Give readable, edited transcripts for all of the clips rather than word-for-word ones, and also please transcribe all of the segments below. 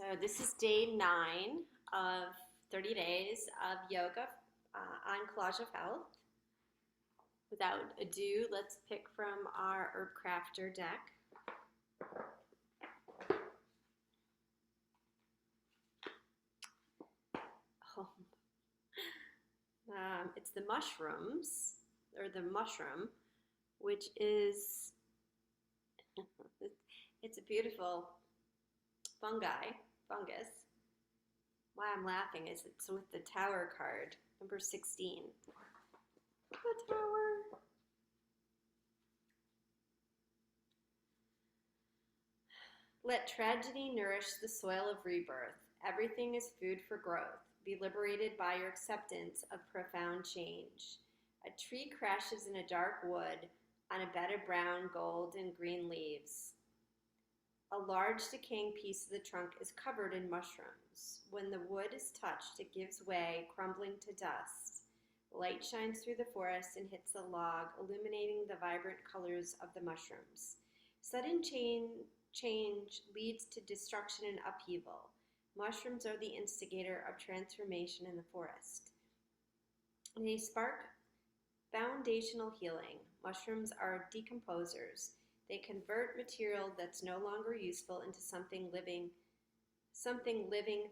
So this is day 9 of 30 days of yoga on Collage of Health. Without ado, let's pick from our Herb Crafter deck. Oh. It's the mushrooms, or the mushroom, which is, it's a beautiful fungus. Why I'm laughing is it's with the Tower card, number 16. The Tower. Let tragedy nourish the soil of rebirth. Everything is food for growth. Be liberated by your acceptance of profound change. A tree crashes in a dark wood on a bed of brown, gold, and green leaves. A large decaying piece of the trunk is covered in mushrooms. When the wood is touched, it gives way, crumbling to dust. Light shines through the forest and hits the log, illuminating the vibrant colors of the mushrooms. Sudden change leads to destruction and upheaval. Mushrooms are the instigator of transformation in the forest. They spark foundational healing. Mushrooms are decomposers. They convert material that's no longer useful into something living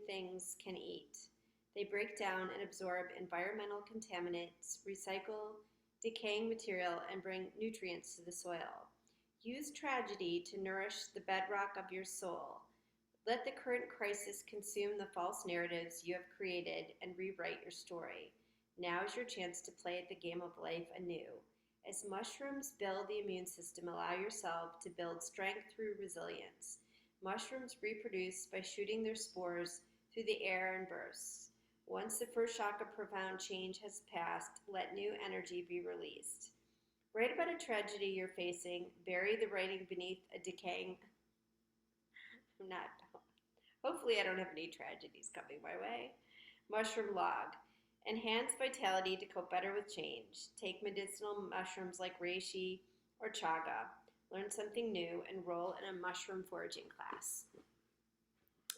things can eat. They break down and absorb environmental contaminants, recycle decaying material, and bring nutrients to the soil. Use tragedy to nourish the bedrock of your soul. Let the current crisis consume the false narratives you have created and rewrite your story. Now is your chance to play at the game of life anew. As mushrooms build the immune system, allow yourself to build strength through resilience. Mushrooms reproduce by shooting their spores through the air in bursts. Once the first shock of profound change has passed, let new energy be released. Write about a tragedy you're facing. Bury the writing beneath a decaying... Hopefully I don't have any tragedies coming my way. Mushroom log. Enhance vitality to cope better with change. Take medicinal mushrooms like reishi or chaga. Learn something new. Enroll in a mushroom foraging class.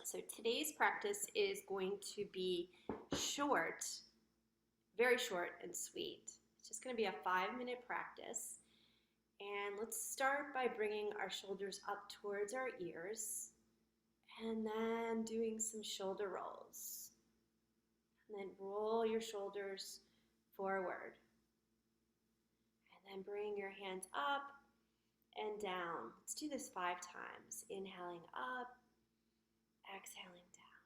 So today's practice is going to be short, very short and sweet. It's just going to be a 5-minute practice. And let's start by bringing our shoulders up towards our ears and then doing some shoulder rolls. And then roll your shoulders forward. And then bring your hands up and down. Let's do this 5 times. Inhaling up, exhaling down.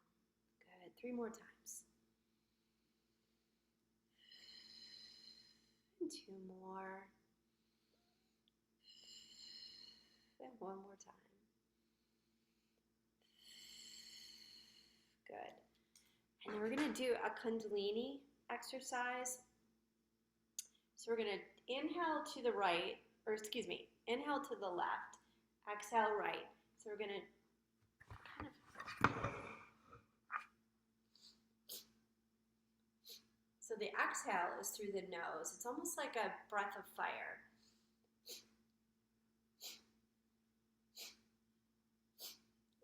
Good. 3 more times. And 2 more. And 1 more time. Good. And then we're going to do a kundalini exercise. So we're going to inhale to the right, or excuse me, inhale to the left, exhale right. So we're going to kind of, so the exhale is through the nose. It's almost like a breath of fire.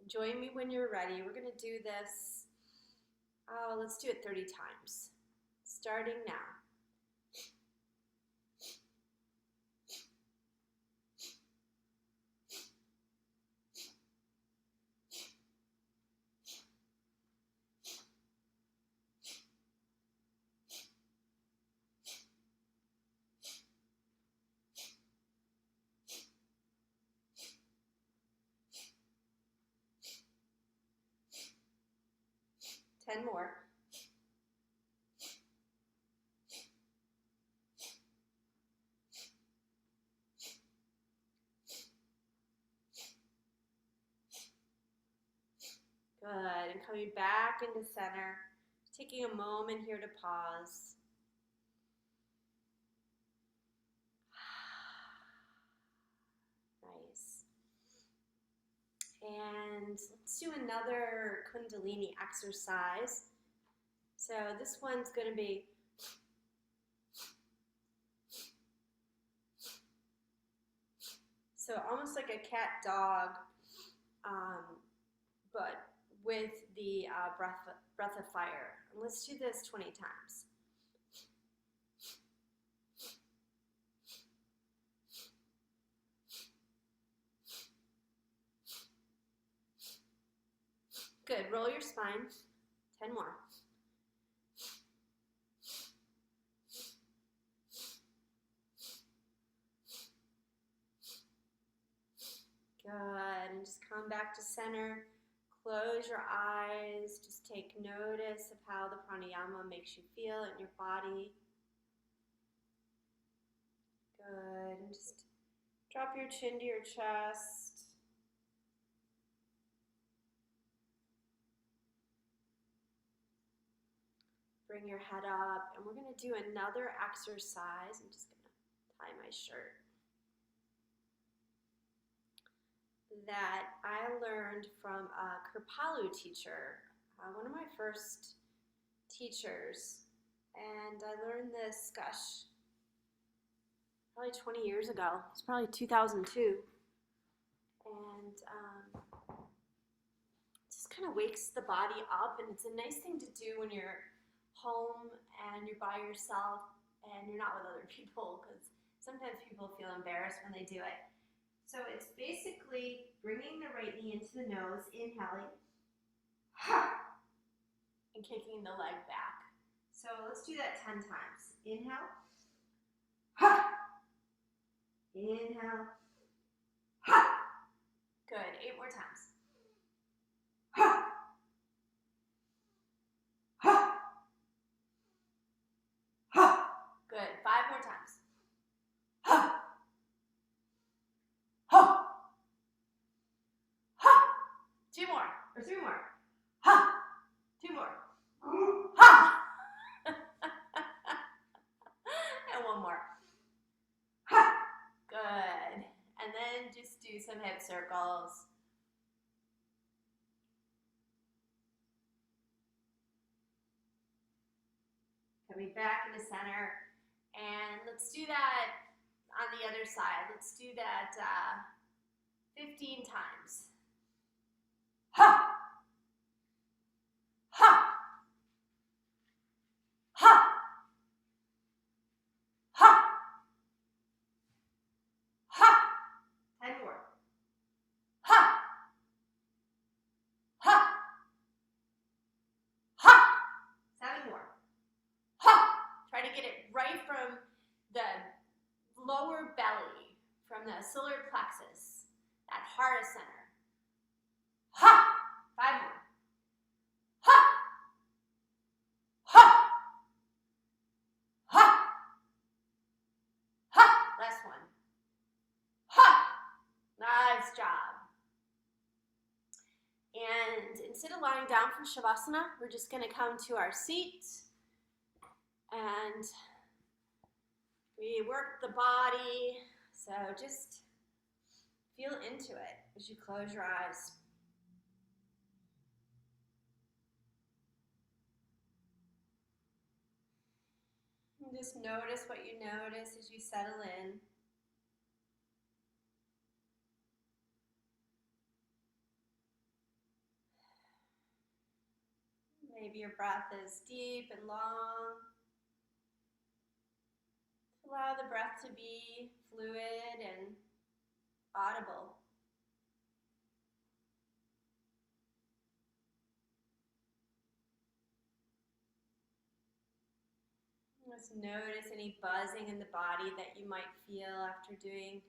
Join me when you're ready. We're going to do this, let's do it 30 times. Starting now. Ten more. Good. And coming back into center. Taking a moment here to pause. Nice. And let's do another kundalini exercise. So this one's going to be so almost like a cat dog, but with the breath of fire. And let's do this 20 times. Good. Roll your spine. 10 more. Good. And just come back to center. Close your eyes. Just take notice of how the pranayama makes you feel in your body. Good. And just drop your chin to your chest. Bring your head up. And we're going to do another exercise. I'm just going to tie my shirt. That I learned from a kripalu teacher, one of my first teachers, and I learned this, gosh, probably 20 years ago. It's probably 2002, and just kind of wakes the body up, and it's a nice thing to do when you're home and you're by yourself and you're not with other people, because sometimes people feel embarrassed when they do it. So it's basically bringing the right knee into the nose, inhaling, and kicking the leg back. So let's do that 10 times. Inhale, inhale, good. 8 more times. Good. 5 more times. 2 more, or 3 more. 2 more. And 1 more. Good. And then just do some hip circles. Coming back into center. And let's do that on the other side. Let's do that 15 times. Ha! Ha! Ha! Ha! Ha! 10 more. Ha! Ha! Ha! 7 more. Ha! Try to get it right from the lower belly, from the solar plexus, that heart center. Ha! 5 more. Ha! Ha! Ha! Ha! Last one. Ha! Nice job. And instead of lying down for Shavasana, we're just going to come to our seat and we work the body. So just feel into it as you close your eyes. And just notice what you notice as you settle in. Maybe your breath is deep and long. Allow the breath to be fluid and audible. Just notice any buzzing in the body that you might feel after doing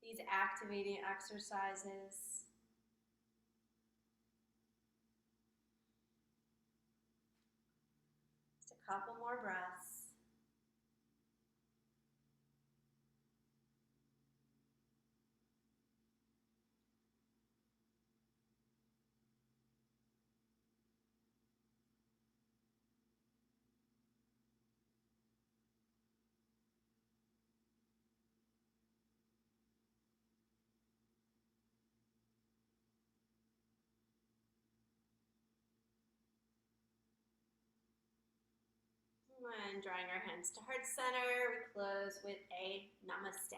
these activating exercises. Just a couple more breaths. And drawing our hands to heart center, we close with a namaste.